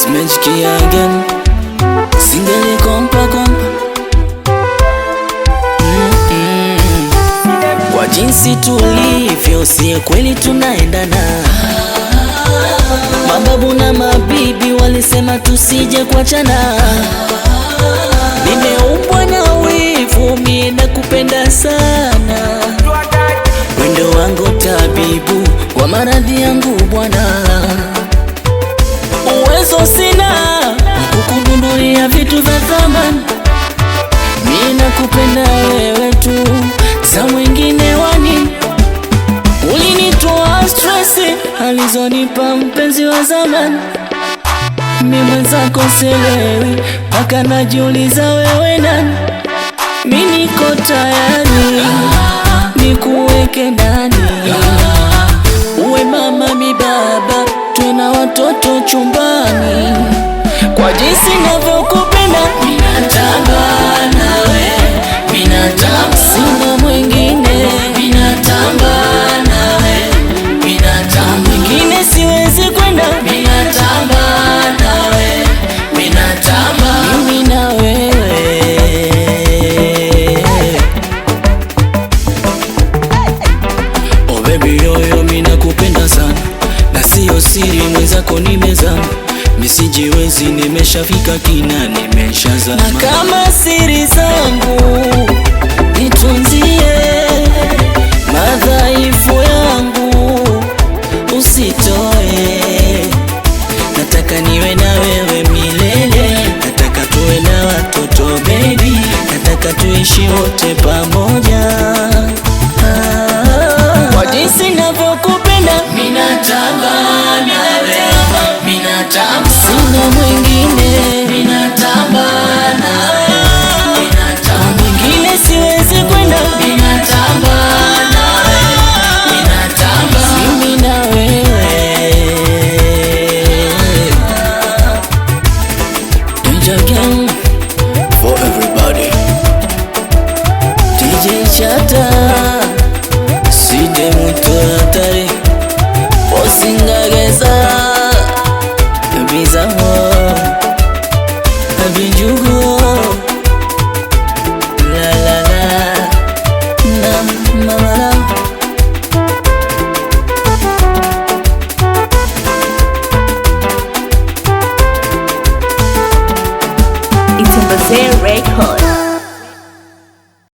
Simejikia again, singeli kompa. Kwa jinsi tulivyo, si kweli tunaendana. Mababu na mabibi walisema tusije kuachana. Nimeumbwa na wivu, mie nakupenda sana. Wendo wangu tabibu kwa maradhi yangu bwana. Uwezo sina kukugundulia vitu vya thamani. Mie nakupenda wewe tu, za mwingine wani. Ulinitoa stresi alizonipa mpenzi wa zamani. Mimi mwenzako sielewi, mpaka najiuliza wewe nani. Mimi niko tayari nikuweke ndani, uwe mama mi baba, tuwe na watoto chumbani. Kwa jinsi navyokupenda, minatamba nawe, minatamba, sina mwingine. Minatamba nawe, minatamba, mwingine siwezi kwenda. Minatamba nawe, minatamba, mimi na wewe. Oh baby yoyo, mina kupenda sana, na siyo siri mwenzako nimezama. Misijiwezi, nimeshafika kina, nimeshazama. Na kama siri zangu nitunzie, madhaifu yangu usitoe. Nataka niwe na wewe milele, nataka tuwe na watoto baby, nataka tuishi wote pamoja. Kwa jinsi navyokupenda, minatamba nawe, minatamba, sina mwingine. Minatamba nawe, minatamba, mwingine siwezi kwenda. Minatamba nawe, minatamba, mimi na wewe. Danger Gang for everybody. DJ Chata, Side muito hatari, osingageza bizaho abijugo la la la na mama.